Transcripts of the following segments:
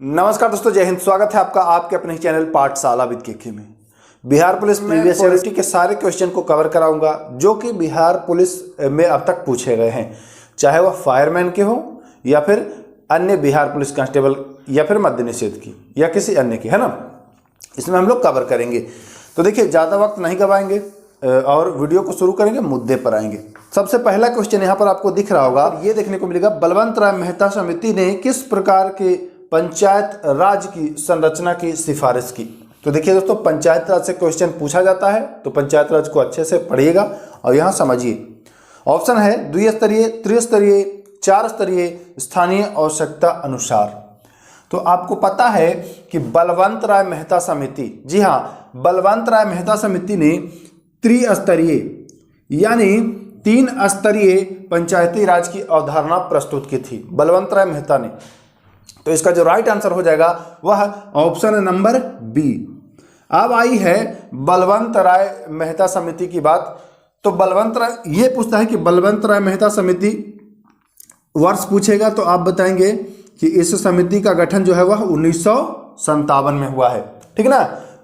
नमस्कार दोस्तों, जय हिंद। स्वागत है आपका आपके अपने चैनल पाठशाला विद केके में। बिहार पुलिस प्रीवियस ईयर के सारे क्वेश्चन को कवर कराऊंगा जो कि बिहार पुलिस में अब तक पूछे गए हैं, चाहे वह फायरमैन के हो या फिर अन्य बिहार पुलिस कांस्टेबल या फिर मद्य निषेध की या किसी अन्य की, है ना। इसमें हम लोग कवर करेंगे। तो देखिए, ज़्यादा वक्त नहीं गवाएंगे और वीडियो को शुरू करेंगे, मुद्दे पर आएंगे। सबसे पहला क्वेश्चन यहाँ पर आपको दिख रहा होगा, ये देखने को मिलेगा, बलवंत राय मेहता समिति ने किस प्रकार के पंचायत राज की संरचना की सिफारिश की। तो देखिए दोस्तों, पंचायत राज से क्वेश्चन पूछा जाता है तो पंचायत राज को अच्छे से पढ़िएगा और यहाँ समझिए। ऑप्शन है द्विस्तरीय, त्रिस्तरीय, चार स्तरीय, स्थानीय आवश्यकता अनुसार। तो आपको पता है कि बलवंत राय मेहता समिति, जी हाँ, बलवंत राय मेहता समिति ने त्रिस्तरीय यानी 3 स्तरीय पंचायती राज की अवधारणा प्रस्तुत की थी बलवंत राय मेहता ने। तो इसका जो राइट आंसर हो जाएगा वह ऑप्शन नंबर बी। अब आई है बलवंत राय मेहता समिति की बात। तो बलवंत राय, ये पूछता है कि बलवंत राय मेहता समिति वर्ष पूछेगा तो आप बताएंगे कि इस समिति का गठन जो है वह 1957 में हुआ है, ठीक ना।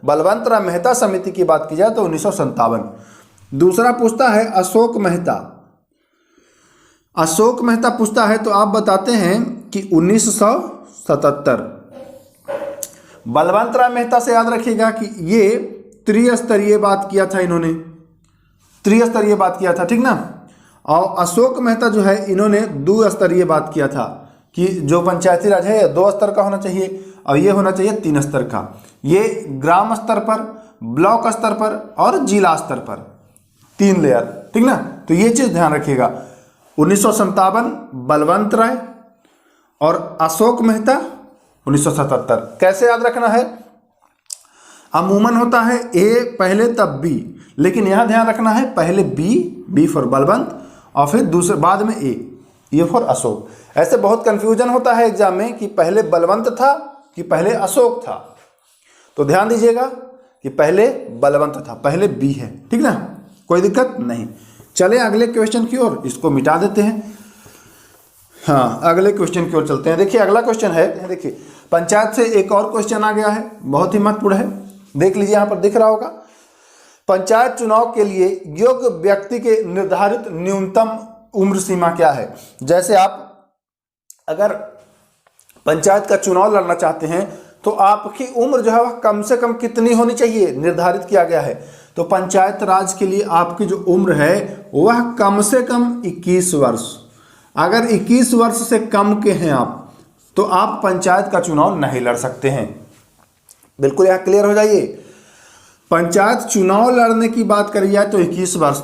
बलवंत राय मेहता समिति की बात की जाए तो 1957। दूसरा पूछता है अशोक मेहता। अशोक मेहता पूछता है तो आप बताते हैं कि 1977। बलवंत राय मेहता से याद रखिएगा कि ये त्रिस्तरीय बात किया था, इन्होंने त्रिस्तरीय बात किया था, ठीक ना। और अशोक मेहता जो है इन्होंने 2 स्तरीय बात किया था कि जो पंचायती राज है 2 स्तर का होना चाहिए और ये होना चाहिए 3 स्तर का। ये ग्राम स्तर पर, ब्लॉक स्तर पर और जिला स्तर पर 3 लेयर, ठीक ना। तो ये चीज ध्यान रखिएगा। 1957 बलवंत राय और अशोक मेहता 1977। कैसे याद रखना है? अमूमन होता है ए पहले तब बी, लेकिन यहां ध्यान रखना है पहले बी फॉर बलवंत और फिर दूसरे बाद में ए फॉर अशोक। ऐसे बहुत कंफ्यूजन होता है एग्जाम में कि पहले बलवंत था कि पहले अशोक था। तो ध्यान दीजिएगा कि पहले बलवंत था, पहले बी है, ठीक ना, कोई दिक्कत नहीं। चले अगले क्वेश्चन की ओर, इसको मिटा देते हैं। हाँ, अगले क्वेश्चन की ओर चलते हैं। देखिए अगला क्वेश्चन है, देखिए पंचायत से एक और क्वेश्चन आ गया है, बहुत ही महत्वपूर्ण है। देख लीजिए, यहाँ पर दिख रहा होगा, पंचायत चुनाव के लिए योग्य व्यक्ति के निर्धारित न्यूनतम उम्र सीमा क्या है। जैसे आप अगर पंचायत का चुनाव लड़ना चाहते हैं तो आपकी उम्र जो है वह कम से कम कितनी होनी चाहिए, निर्धारित किया गया है। तो पंचायत राज के लिए आपकी जो उम्र है वह कम से कम 21 वर्ष। अगर 21 वर्ष से कम के हैं आप तो आप पंचायत का चुनाव नहीं लड़ सकते हैं। बिल्कुल यहाँ क्लियर हो जाइए। पंचायत चुनाव लड़ने की बात करी जाए तो 21 वर्ष,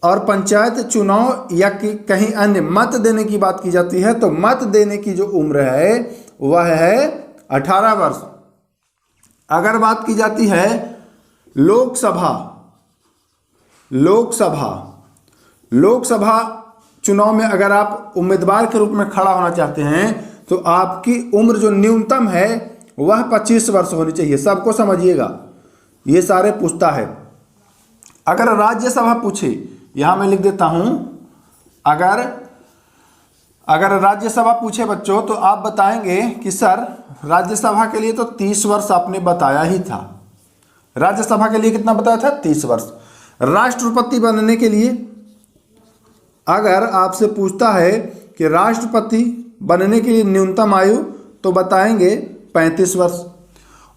और पंचायत चुनाव या कि कहीं अन्य मत देने की बात की जाती है तो मत देने की जो उम्र है वह है 18 वर्ष। अगर बात की जाती है लोकसभा चुनाव में अगर आप उम्मीदवार के रूप में खड़ा होना चाहते हैं तो आपकी उम्र जो न्यूनतम है वह 25 वर्ष होनी चाहिए। सबको समझिएगा, ये सारे पूछता है। अगर राज्यसभा पूछे, यहां मैं लिख देता हूं, अगर राज्यसभा पूछे बच्चों तो आप बताएंगे कि सर राज्यसभा के लिए तो 30 वर्ष आपने बताया ही था। राज्यसभा के लिए कितना बताया था? 30 वर्ष। राष्ट्रपति बनने के लिए अगर आपसे पूछता है कि राष्ट्रपति बनने के लिए न्यूनतम आयु, तो बताएंगे 35 वर्ष।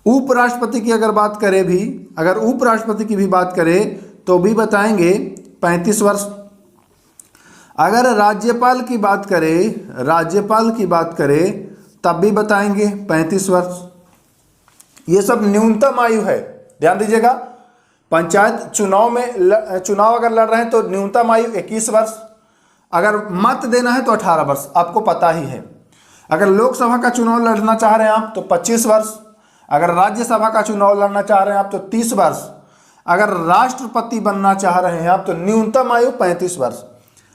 उपराष्ट्रपति की अगर बात करें भी, अगर उपराष्ट्रपति की भी बात करें तो भी बताएंगे 35 वर्ष। अगर राज्यपाल की बात करें तब भी बताएंगे 35 वर्ष। ये सब न्यूनतम आयु है, ध्यान दीजिएगा। पंचायत चुनाव अगर लड़ रहे हैं तो न्यूनतम आयु 21 वर्ष। अगर मत देना है तो 18 वर्ष, आपको पता ही है। अगर लोकसभा का चुनाव लड़ना चाह रहे हैं आप तो 25 वर्ष। अगर राज्यसभा का चुनाव लड़ना चाह रहे हैं आप तो 30 वर्ष। अगर राष्ट्रपति बनना चाह रहे हैं आप तो न्यूनतम आयु 35 वर्ष।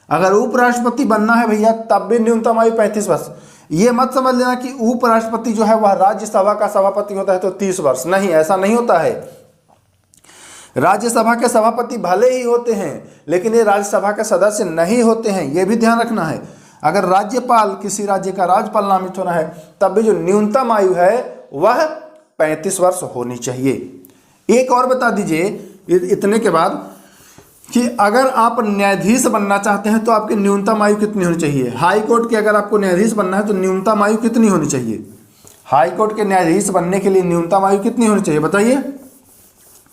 अगर उपराष्ट्रपति बनना है भैया तब भी न्यूनतम आयु 35 वर्ष। ये मत समझ लेना कि उपराष्ट्रपति जो है वह राज्यसभा का सभापति होता है तो 30 वर्ष, नहीं, ऐसा नहीं होता है। राज्यसभा के सभापति भले ही होते हैं लेकिन ये राज्यसभा के सदस्य नहीं होते हैं, ये भी ध्यान रखना है। अगर राज्यपाल किसी राज्य का राज्यपाल नामित होना है तब भी जो न्यूनतम आयु है वह 35 वर्ष होनी चाहिए। एक और बता दीजिए इतने के बाद कि अगर आप न्यायाधीश बनना चाहते हैं तो आपकी न्यूनतम आयु कितनी होनी चाहिए। हाई कोर्ट के अगर आपको न्यायाधीश बनना है तो न्यूनतम आयु कितनी होनी चाहिए। हाई कोर्ट के न्यायाधीश बनने के लिए न्यूनतम आयु कितनी होनी चाहिए बताइए,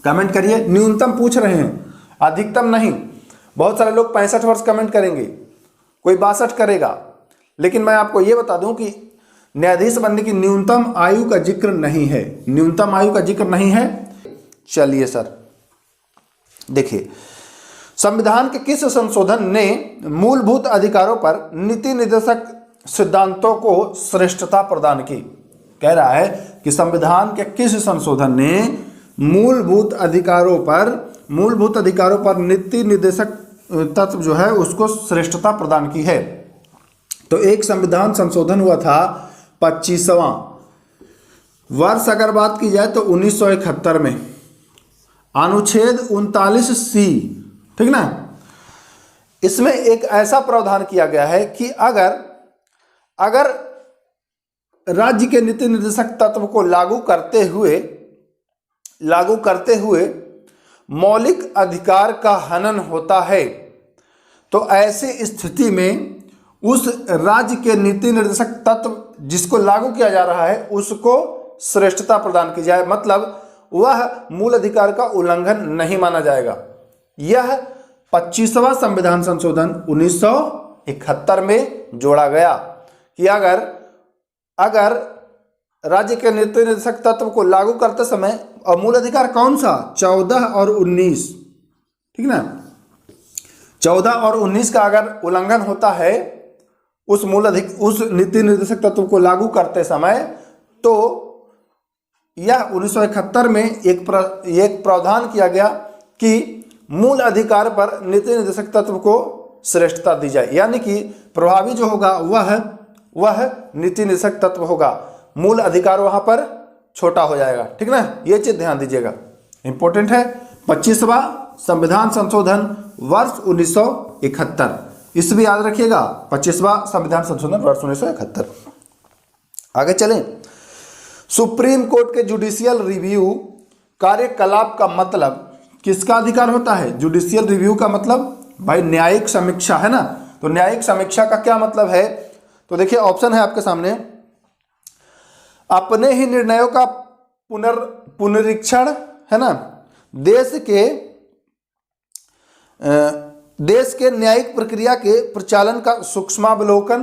कमेंट करिए। न्यूनतम पूछ रहे हैं, अधिकतम नहीं। बहुत सारे लोग 65 वर्ष कमेंट करेंगे, कोई 62 करेगा, लेकिन मैं आपको ये बता दूं कि न्यायाधीश बनने की न्यूनतम आयु का जिक्र नहीं है, न्यूनतम आयु का जिक्र नहीं है। चलिए सर देखिए, संविधान के किस संशोधन ने मूलभूत अधिकारों पर नीति निर्देशक सिद्धांतों को श्रेष्ठता प्रदान की। कह रहा है कि संविधान के किस संशोधन ने मूलभूत अधिकारों पर नीति निर्देशक तत्व जो है उसको श्रेष्ठता प्रदान की है। तो एक संविधान संशोधन हुआ था 25वां वर्ष, अगर बात की जाए तो 1971 में अनुच्छेद 39C, ठीक ना। इसमें एक ऐसा प्रावधान किया गया है कि अगर राज्य के नीति निर्देशक तत्व को लागू करते हुए मौलिक अधिकार का हनन होता है तो ऐसी स्थिति में उस राज्य के नीति निर्देशक तत्व जिसको लागू किया जा रहा है उसको श्रेष्ठता प्रदान की जाए, मतलब वह मूल अधिकार का उल्लंघन नहीं माना जाएगा। यह 25वां संविधान संशोधन 1971 में जोड़ा गया कि अगर राज्य के नीति निर्देशक तत्व को लागू करते समय और मूल अधिकार कौन सा 14 और 19, ठीक ना, 14 और 19 का अगर उल्लंघन होता है उस नीति निर्देशक तत्व को लागू करते समय, तो यह 1971 में एक प्रावधान किया गया कि मूल अधिकार पर नीति निर्देशक तत्व को श्रेष्ठता दी जाए, यानी कि प्रभावी जो होगा वह नीति निर्देशक तत्व होगा, मूल अधिकार वहां पर छोटा हो जाएगा, ठीक ना। ये चीज ध्यान दीजिएगा, इंपॉर्टेंट है। 25वां संविधान संशोधन वर्ष 1971, इस भी याद रखिएगा, 25वां संविधान संशोधन वर्ष 1971। आगे चलें। सुप्रीम कोर्ट के जुडिशियल रिव्यू कार्यकलाप का मतलब किसका अधिकार होता है। जुडिशियल रिव्यू का मतलब भाई न्यायिक समीक्षा है ना। तो न्यायिक समीक्षा का क्या मतलब है, तो देखिए ऑप्शन है आपके सामने, अपने ही निर्णयों का पुनरीक्षण है ना, देश के न्यायिक प्रक्रिया के प्रचालन का सूक्ष्मावलोकन।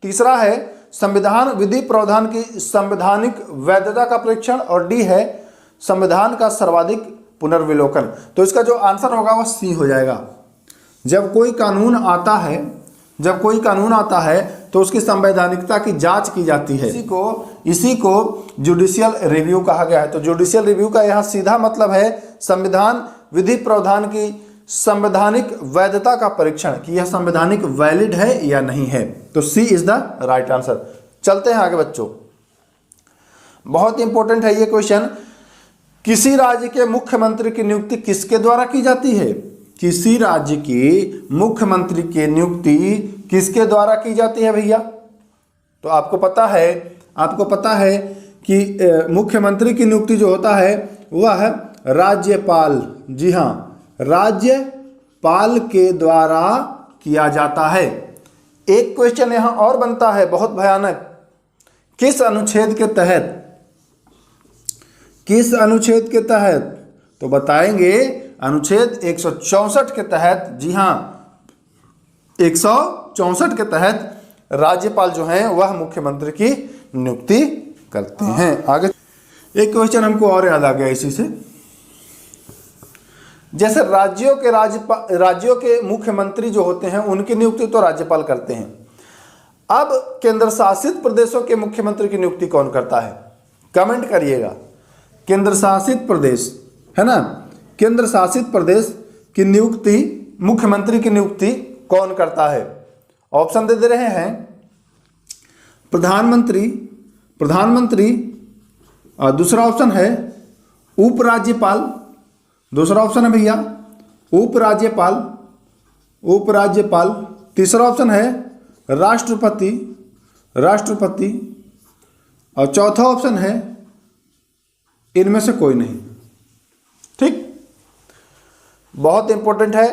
तीसरा है संविधान विधि प्रावधान की संवैधानिक वैधता का परीक्षण, और डी है संविधान का सर्वाधिक पुनर्विलोकन। तो इसका जो आंसर होगा वह सी हो जाएगा। जब कोई कानून आता है तो उसकी संवैधानिकता की जांच की जाती है, इसी को जुडिशियल रिव्यू कहा गया है। तो जुडिशियल रिव्यू का यहाँ सीधा मतलब है संविधान विधि प्रावधान की संवैधानिक वैधता का परीक्षण कि यह संवैधानिक वैलिड है या नहीं है। तो सी इज द राइट आंसर। चलते हैं आगे बच्चों, बहुत इंपॉर्टेंट है ये क्वेश्चन। किसी राज्य के मुख्यमंत्री की नियुक्ति किसके द्वारा की जाती है। किसी राज्य की मुख्यमंत्री की नियुक्ति किसके द्वारा की जाती है भैया। तो आपको पता है कि मुख्यमंत्री की नियुक्ति जो होता है वह राज्यपाल, जी हाँ, राज्यपाल के द्वारा किया जाता है। एक क्वेश्चन यहां और बनता है बहुत भयानक, किस अनुच्छेद के तहत, तो बताएंगे अनुच्छेद 164 के तहत। जी हां, 164 के तहत राज्यपाल जो हैं वह मुख्यमंत्री की नियुक्ति करते हैं। आगे एक क्वेश्चन हमको और याद आ गया इसी से, जैसे राज्यों के मुख्यमंत्री जो होते हैं उनकी नियुक्ति तो राज्यपाल करते हैं। अब केंद्र शासित प्रदेशों के मुख्यमंत्री की नियुक्ति कौन करता है, कमेंट करिएगा। केंद्र शासित प्रदेश है ना, केंद्र शासित प्रदेश की नियुक्ति, मुख्यमंत्री की नियुक्ति कौन करता है। ऑप्शन दे रहे हैं, प्रधानमंत्री, दूसरा ऑप्शन है उपराज्यपाल, दूसरा ऑप्शन है भैया उपराज्यपाल, तीसरा ऑप्शन है राष्ट्रपति, राष्ट्रपति, और चौथा ऑप्शन है इनमें से कोई नहीं। ठीक, बहुत इंपॉर्टेंट है।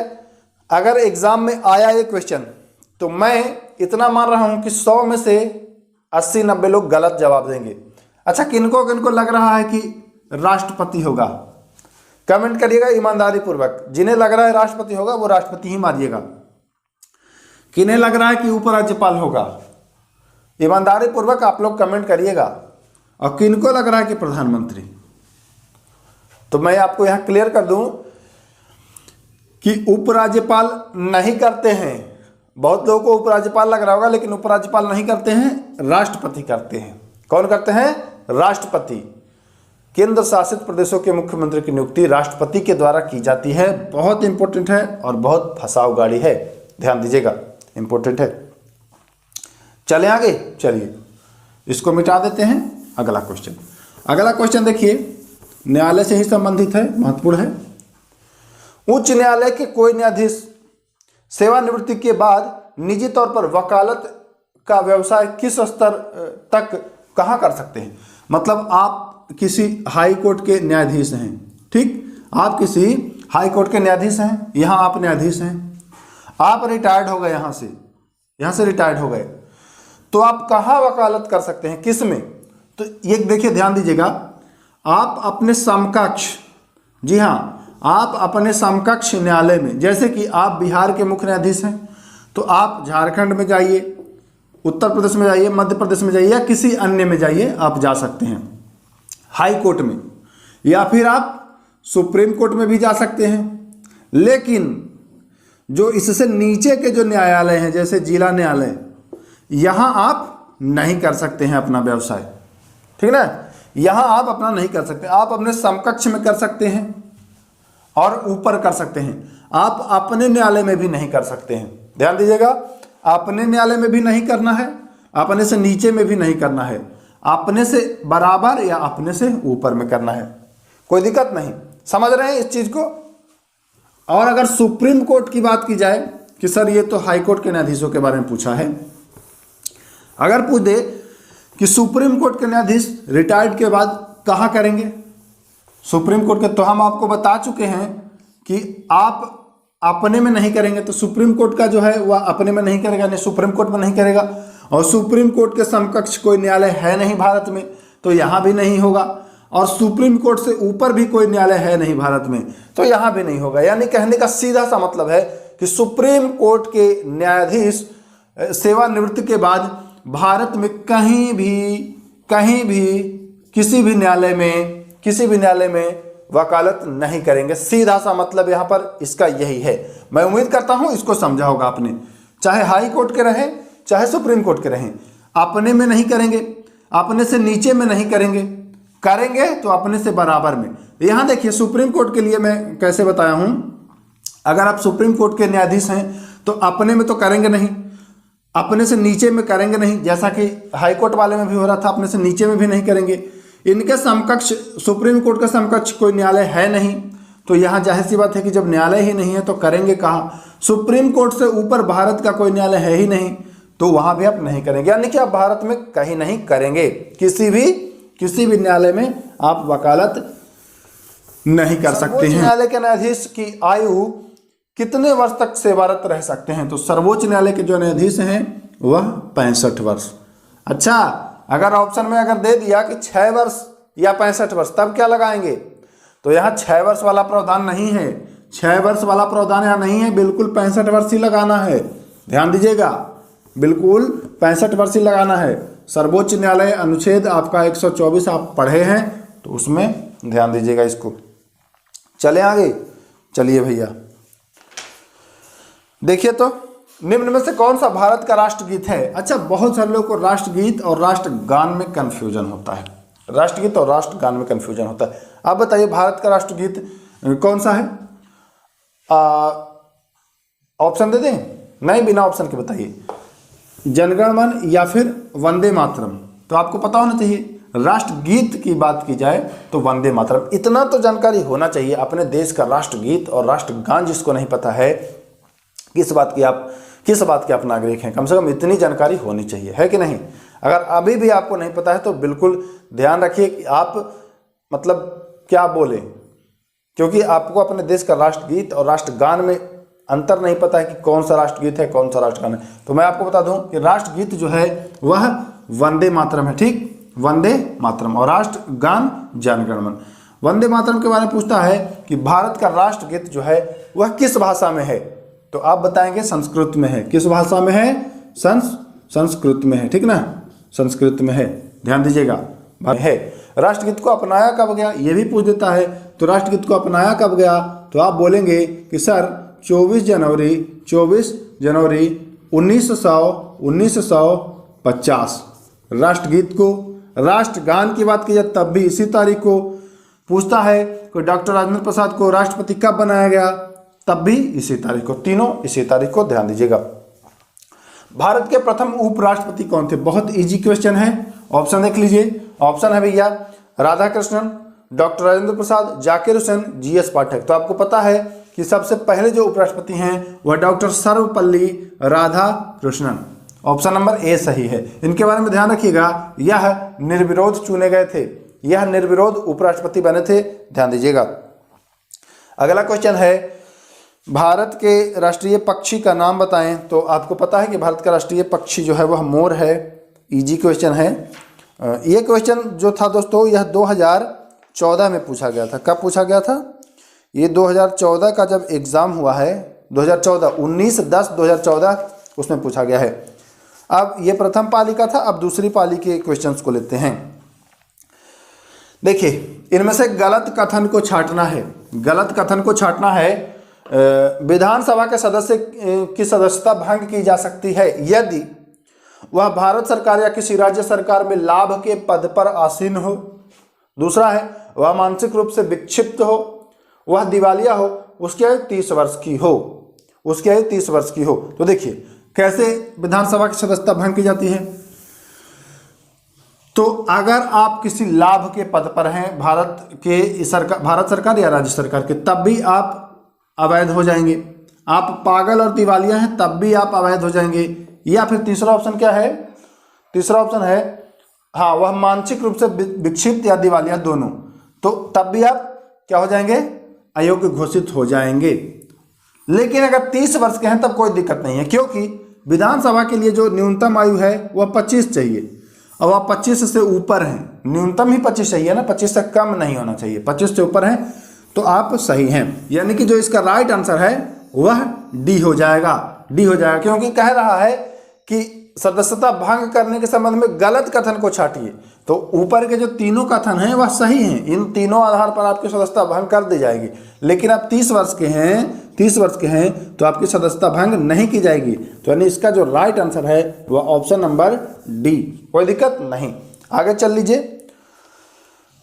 अगर एग्जाम में आया ये क्वेश्चन तो मैं इतना मान रहा हूं कि 100 में से 80-90 लोग गलत जवाब देंगे। अच्छा, किनको किनको लग रहा है कि राष्ट्रपति होगा, कमेंट करिएगा ईमानदारी पूर्वक। जिन्हें लग रहा है राष्ट्रपति होगा वो राष्ट्रपति ही मारिएगा। किन्हें लग रहा है कि उपराज्यपाल होगा, ईमानदारी पूर्वक आप लोग कमेंट करिएगा। और किनको लग रहा है कि प्रधानमंत्री। तो मैं आपको यहां क्लियर कर दूं कि उपराज्यपाल नहीं करते हैं। बहुत लोगों को उपराज्यपाल लग रहा होगा, लेकिन उपराज्यपाल नहीं करते हैं, राष्ट्रपति करते हैं। कौन करते हैं? राष्ट्रपति। केंद्र शासित प्रदेशों के मुख्यमंत्री की नियुक्ति राष्ट्रपति के द्वारा की जाती है। बहुत इंपॉर्टेंट है और बहुत फंसाव गाड़ी है, ध्यान दीजिएगा, इंपॉर्टेंट है। चलें आगे, चलिए इसको मिटा देते हैं। अगला क्वेश्चन, अगला क्वेश्चन देखिए, न्यायालय से ही संबंधित है, महत्वपूर्ण है। उच्च न्यायालय के कोई न्यायाधीश सेवानिवृत्ति के बाद निजी तौर पर वकालत का व्यवसाय किस स्तर तक कहाँ कर सकते हैं? मतलब आप किसी हाई कोर्ट के न्यायाधीश हैं, ठीक, आप किसी हाई कोर्ट के न्यायाधीश हैं, यहाँ आप न्यायाधीश हैं, आप रिटायर्ड हो गए, यहाँ से रिटायर्ड हो गए, तो आप कहाँ वकालत कर सकते हैं, किस में? तो ये देखिए, ध्यान दीजिएगा, आप अपने समकक्ष, जी हाँ, आप अपने समकक्ष न्यायालय में, जैसे कि आप बिहार के मुख्य न्यायाधीश हैं तो आप झारखंड में जाइए, उत्तर प्रदेश में जाइए, मध्य प्रदेश में जाइए, या किसी अन्य में जाइए, आप जा सकते हैं हाई कोर्ट में, या फिर आप सुप्रीम कोर्ट में भी जा सकते हैं। लेकिन जो इससे नीचे के जो न्यायालय हैं, जैसे जिला न्यायालय, यहाँ आप नहीं कर सकते हैं अपना व्यवसाय, ठीक ना, यहाँ आप अपना नहीं कर सकते। आप अपने समकक्ष में कर सकते हैं और ऊपर कर सकते हैं, आप अपने न्यायालय में भी नहीं कर सकते हैं। ध्यान दीजिएगा, अपने न्यायालय में भी नहीं करना है, अपने से नीचे में भी नहीं करना है, अपने से बराबर या अपने से ऊपर में करना है। कोई दिक्कत नहीं, समझ रहे हैं इस चीज को। और अगर सुप्रीम कोर्ट की बात की जाए कि सर ये तो हाई कोर्ट के न्यायाधीशों के बारे में पूछा है, अगर पूछ दे कि सुप्रीम कोर्ट के न्यायाधीश रिटायर्ड के बाद कहाँ करेंगे सुप्रीम कोर्ट के, तो हम आपको बता चुके हैं कि आप अपने में नहीं करेंगे, तो सुप्रीम कोर्ट का जो है वह अपने में नहीं करेगा, नहीं सुप्रीम कोर्ट में नहीं करेगा। और सुप्रीम कोर्ट के समकक्ष कोई न्यायालय है नहीं भारत में, तो यहाँ भी नहीं होगा। और सुप्रीम कोर्ट से ऊपर भी कोई न्यायालय है नहीं भारत में, तो यहाँ भी नहीं होगा। यानी कहने का सीधा सा मतलब है कि सुप्रीम कोर्ट के न्यायाधीश सेवानिवृत्ति के बाद भारत में कहीं भी किसी भी न्यायालय में वकालत नहीं करेंगे। सीधा सा मतलब यहाँ पर इसका यही है। मैं उम्मीद करता हूँ इसको समझा होगा आपने। चाहे हाई कोर्ट के रहें, चाहे सुप्रीम कोर्ट के रहें, अपने में नहीं करेंगे, अपने से नीचे में नहीं करेंगे, करेंगे तो अपने से बराबर में। यहाँ देखिए, सुप्रीम कोर्ट के लिए मैं कैसे बताया हूँ, अगर आप सुप्रीम कोर्ट के न्यायाधीश हैं तो अपने में तो करेंगे नहीं, अपने से नीचे में करेंगे नहीं, जैसा कि हाई कोर्ट वाले में भी हो रहा था, अपने से नीचे में भी नहीं करेंगे। इनके समकक्ष सुप्रीम कोर्ट का समकक्ष कोई न्यायालय है नहीं, तो यहाँ जाहिर सी बात है कि जब न्यायालय ही नहीं है तो करेंगे कहाँ। सुप्रीम कोर्ट से ऊपर भारत का कोई न्यायालय है ही नहीं, तो वहाँ भी आप नहीं करेंगे। यानी कि आप भारत में कहीं नहीं करेंगे, किसी भी न्यायालय में आप वकालत नहीं कर सकते हैं। न्यायालय के न्यायाधीश की आयु कितने वर्ष तक सेवारत रह सकते हैं? तो सर्वोच्च न्यायालय के जो न्यायाधीश हैं वह 65 वर्ष। अच्छा, अगर ऑप्शन में अगर दे दिया कि 6 वर्ष या 65 वर्ष, तब क्या लगाएंगे? तो यहाँ 6 वर्ष वाला प्रावधान नहीं है, 6 वर्ष वाला प्रावधान यहाँ नहीं है, बिल्कुल 65 वर्ष ही लगाना है। ध्यान दीजिएगा, बिल्कुल 65 वर्ष ही लगाना है। सर्वोच्च न्यायालय अनुच्छेद आपका 124 आप पढ़े हैं, तो उसमें ध्यान दीजिएगा इसको। चले आगे, चलिए भैया देखिए, तो निम्न में से कौन सा भारत का राष्ट्रगीत है? अच्छा, बहुत सारे लोगों को राष्ट्रगीत और राष्ट्रगान में कंफ्यूजन होता है, राष्ट्रगीत और राष्ट्रगान में कंफ्यूजन होता है। आप बताइए भारत का राष्ट्रगीत कौन सा है? ऑप्शन दे दें? नहीं, बिना ऑप्शन के बताइए। जनगण मन या फिर वंदे मातरम? तो आपको पता होना चाहिए। राष्ट्रगीत की बात की जाए तो वंदे मातरम। इतना तो जानकारी होना चाहिए अपने देश का राष्ट्रगीत और राष्ट्रगान। जिसको नहीं पता है, किस बात की आप किस बात के आप नागरिक हैं, कम से कम इतनी जानकारी होनी चाहिए, है कि नहीं। अगर अभी भी आपको नहीं पता है तो बिल्कुल ध्यान रखिए कि आप मतलब क्या बोलें, क्योंकि आपको अपने देश का राष्ट्रगीत और राष्ट्रगान में अंतर नहीं पता है कि कौन सा राष्ट्रगीत है कौन सा राष्ट्रगान है। तो मैं आपको बता दूं कि राष्ट्रगीत जो है वह वंदे मातरम है, ठीक, वंदे मातरम, और राष्ट्रगान जन गण मन। वंदे मातरम के बारे में पूछता है कि भारत का राष्ट्रगीत जो है वह किस भाषा में है, तो आप बताएंगे संस्कृत में है। किस भाषा में है? संस्कृत में है, ठीक ना, संस्कृत में है, ध्यान दीजिएगा है। राष्ट्रगीत को अपनाया कब गया, ये भी पूछ देता है। तो राष्ट्रगीत को अपनाया कब गया, तो आप बोलेंगे कि सर 24 जनवरी 1950। राष्ट्रगीत को, राष्ट्रगान की बात की जाए तब भी इसी तारीख को। पूछता है कि डॉक्टर राजेंद्र प्रसाद को राष्ट्रपति कब बनाया गया, तब भी इसी तारीख को, तीनों इसी तारीख को, ध्यान दीजिएगा। भारत के प्रथम उपराष्ट्रपति कौन थे? बहुत इजी क्वेश्चन है, ऑप्शन देख लीजिए। ऑप्शन है भैया राधाकृष्णन, डॉक्टर राजेंद्र प्रसाद, जाकिर हुसैन, जीएस पाठक। तो आपको पता है कि सबसे पहले जो उपराष्ट्रपति हैं वह doctor Sarvepalli Radhakrishnan, option number A सही है। इनके बारे में ध्यान रखिएगा, यह निर्विरोध चुने गए थे, यह निर्विरोध उपराष्ट्रपति बने थे, ध्यान दीजिएगा। अगला क्वेश्चन है भारत के राष्ट्रीय पक्षी का नाम बताएं। तो आपको पता है कि भारत का राष्ट्रीय पक्षी जो है वह मोर है, इजी क्वेश्चन है। ये क्वेश्चन जो था दोस्तों यह 2014 में पूछा गया था। कब पूछा गया था? ये 2014 का जब एग्ज़ाम हुआ है, 2014 19/10/2014 उसमें पूछा गया है। अब ये प्रथम पाली का था, अब दूसरी पाली के क्वेश्चंस को लेते हैं। देखिए इनमें से गलत कथन को छांटना है, गलत कथन को छांटना है। विधानसभा के सदस्य की सदस्यता भंग की जा सकती है यदि वह भारत सरकार या किसी राज्य सरकार में लाभ के पद पर आसीन हो। दूसरा है वह मानसिक रूप से विक्षिप्त हो, वह दिवालिया हो, उसकी आयु 30 वर्ष की हो, उसकी आयु 30 वर्ष की हो। तो देखिए कैसे विधानसभा की सदस्यता भंग की जाती है। तो अगर आप किसी लाभ के पद पर हैं भारत सरकार या राज्य सरकार के, तब भी आप अवैध हो जाएंगे। आप पागल और दिवालिया हैं तब भी आप अवैध हो जाएंगे। या फिर तीसरा ऑप्शन क्या है? तीसरा ऑप्शन है हाँ वह मानसिक रूप से विक्षिप्त या दिवालिया दोनों, तो तब भी आप क्या हो जाएंगे? अयोग्य घोषित हो जाएंगे। लेकिन अगर 30 वर्ष के हैं तब कोई दिक्कत नहीं है, क्योंकि विधानसभा के लिए जो न्यूनतम आयु है वह 25 चाहिए। अब आप 25 से ऊपर हैं, न्यूनतम ही 25 चाहिए ना, 25 से कम नहीं होना चाहिए, 25 से ऊपर हैं तो आप सही हैं। यानी कि जो इसका राइट आंसर है वह डी हो जाएगा, डी हो जाएगा, क्योंकि कह रहा है कि सदस्यता भंग करने के संबंध में गलत कथन को छांटिए। तो ऊपर के जो तीनों कथन हैं वह सही हैं, इन तीनों आधार पर आपकी सदस्यता भंग कर दी जाएगी। लेकिन आप 30 वर्ष के हैं, 30 वर्ष के हैं तो आपकी सदस्यता भंग नहीं की जाएगी। तो यानी इसका जो राइट आंसर है वह ऑप्शन नंबर डी, कोई दिक्कत नहीं। आगे चल लीजिए।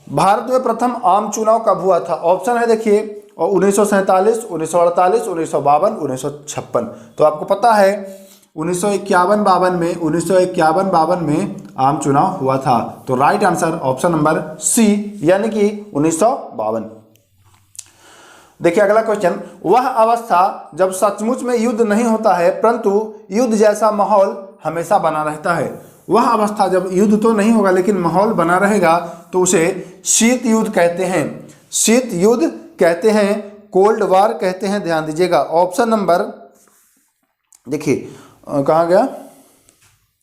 भारत में प्रथम आम चुनाव कब हुआ था? ऑप्शन है देखिए 1947, 1948, 1952, 1956। तो आपको पता है 1951-52 में आम चुनाव हुआ था। तो right answer option number C यानी कि 1952। देखिए अगला क्वेश्चन, वह अवस्था जब सचमुच में युद्ध नहीं होता है परंतु युद्ध जैसा माहौल हमेशा बना रहता है। वह अवस्था जब युद्ध तो नहीं होगा लेकिन माहौल बना रहेगा तो उसे शीत युद्ध कहते हैं, शीत युद्ध कहते हैं, कोल्ड वार कहते हैं, ध्यान दीजिएगा। ऑप्शन नंबर देखिए कहाँ गया,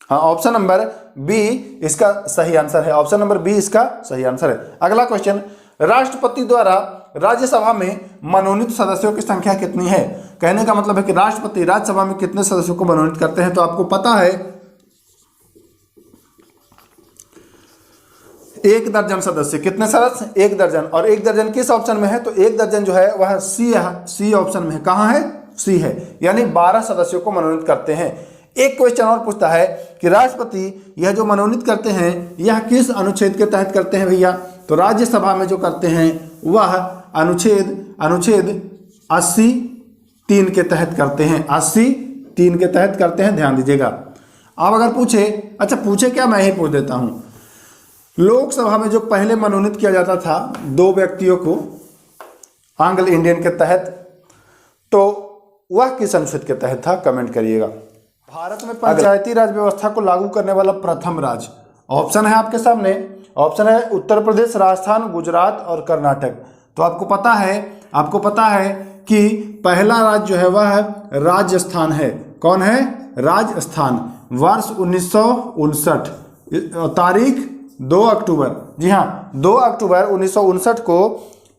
हाँ ऑप्शन नंबर बी इसका सही आंसर है, ऑप्शन नंबर बी इसका सही आंसर है। अगला क्वेश्चन, राष्ट्रपति द्वारा राज्यसभा में मनोनीत सदस्यों की संख्या कितनी है? कहने का मतलब है कि राष्ट्रपति राज्यसभा में कितने सदस्यों को मनोनीत करते हैं। तो आपको पता है 1 दर्जन सदस्य। कितने सदस्य? 1 दर्जन। और 1 दर्जन किस ऑप्शन में है? तो 1 दर्जन जो है वह सी ऑप्शन में है। कहाँ है? सी है, यानी 12 सदस्यों को मनोनीत करते हैं। एक क्वेश्चन और पूछता है कि राष्ट्रपति यह जो मनोनीत करते हैं यह किस अनुच्छेद के तहत करते हैं भैया? तो राज्यसभा में जो करते हैं वह अनुच्छेद 80(3) के तहत करते हैं, 80(3) के तहत करते हैं, ध्यान दीजिएगा। अब अगर पूछे क्या, मैं ही पूछ देता हूँ। लोकसभा में जो पहले मनोनीत किया जाता था 2 व्यक्तियों को एंग्लो इंडियन के तहत, तो वह किस अनुच्छेद के तहत था? कमेंट करिएगा। भारत में पंचायती राज व्यवस्था को लागू करने वाला प्रथम राज्य, ऑप्शन है आपके सामने, ऑप्शन है उत्तर प्रदेश, राजस्थान, गुजरात और कर्नाटक। तो आपको पता है कि पहला राज्य जो है वह है राजस्थान है। कौन है? राजस्थान। वर्ष 1959, तारीख 2 अक्टूबर, जी हाँ 2 अक्टूबर 1959 को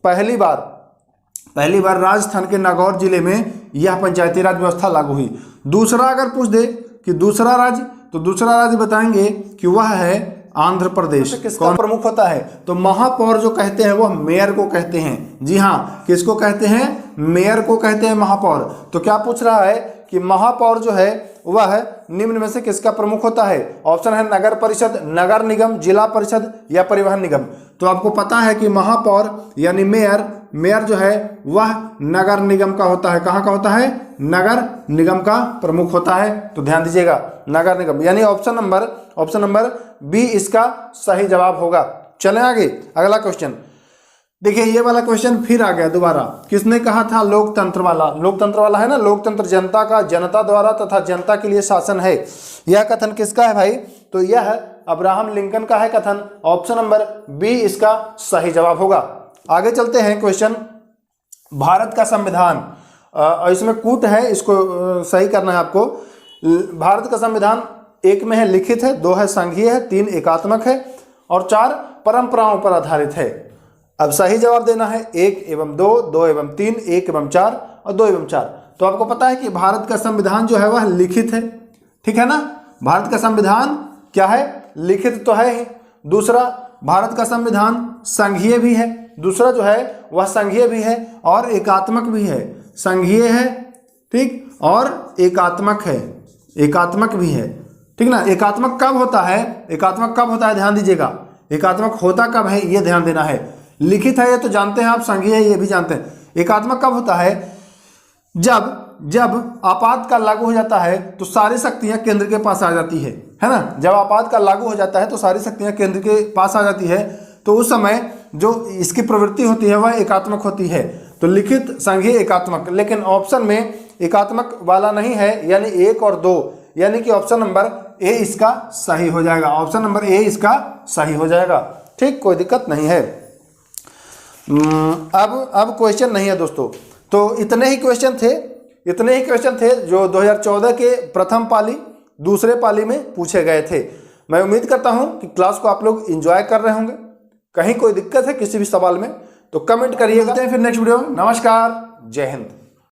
पहली बार राजस्थान के नागौर जिले में यह पंचायती राज व्यवस्था लागू हुई। दूसरा अगर पूछ दे कि दूसरा राज्य, तो दूसरा राज्य बताएंगे कि वह है आंध्र प्रदेश। किसका प्रमुख होता है? तो महापौर जो कहते हैं वह मेयर को कहते हैं। जी हाँ, किसको कहते हैं? मेयर को कहते हैं महापौर। तो क्या पूछ रहा है कि महापौर जो है वह निम्न में से किसका प्रमुख होता है? ऑप्शन है नगर परिषद, नगर निगम, जिला परिषद या परिवहन निगम। तो आपको पता है कि महापौर यानी मेयर जो है वह नगर निगम का होता है। कहाँ का होता है? नगर निगम का प्रमुख होता है। तो ध्यान दीजिएगा, नगर निगम, यानी ऑप्शन नंबर बी इसका सही जवाब होगा। चलें आगे, अगला क्वेश्चन देखिए। ये वाला क्वेश्चन फिर आ गया दोबारा। किसने कहा था? लोकतंत्र वाला है ना, लोकतंत्र जनता का, जनता द्वारा तथा जनता के लिए शासन है। यह कथन किसका है भाई? तो यह अब्राहम लिंकन का है कथन। ऑप्शन नंबर बी इसका सही जवाब होगा। आगे चलते हैं क्वेश्चन, भारत का संविधान, इसमें कूट है, इसको सही करना है आपको। भारत का संविधान 1 में है लिखित है, 2 है संघीय है, 3 एकात्मक है और 4 परंपराओं पर आधारित है। अब सही जवाब देना है 1 एवं 2, 2 एवं 3, 1 एवं 4 और 2 एवं 4। तो आपको पता है कि भारत का संविधान जो है वह लिखित है, ठीक है ना। भारत का संविधान क्या है? लिखित तो है ही। दूसरा, भारत का संविधान संघीय भी है। दूसरा जो है वह संघीय भी है और एकात्मक भी है। संघीय है, ठीक, और एकात्मक भी है, ठीक ना। एकात्मक कब होता है? ध्यान दीजिएगा, एकात्मक होता कब है ये ध्यान देना है। लिखित है ये तो जानते हैं आप, संघीय है ये भी जानते हैं। एकात्मक कब होता है? जब आपातकाल लागू हो जाता है तो सारी शक्तियां केंद्र के पास आ जाती है ना। जब आपातकाल लागू हो जाता है तो सारी शक्तियां केंद्र के पास आ जाती है, तो उस समय जो इसकी प्रवृत्ति होती है वह एकात्मक होती है। तो लिखित, संघीय, एकात्मक। लेकिन ऑप्शन में एकात्मक वाला नहीं है, यानी 1 और 2, यानी कि ऑप्शन नंबर ए इसका सही हो जाएगा। ऑप्शन नंबर ए इसका सही हो जाएगा, ठीक, कोई दिक्कत नहीं है। अब क्वेश्चन नहीं है दोस्तों। तो इतने ही क्वेश्चन थे जो 2014 के प्रथम पाली, दूसरे पाली में पूछे गए थे। मैं उम्मीद करता हूं कि क्लास को आप लोग एंजॉय कर रहे होंगे। कहीं कोई दिक्कत है किसी भी सवाल में तो कमेंट करिएगा। फिर नेक्स्ट वीडियो में। नमस्कार, जय हिंद।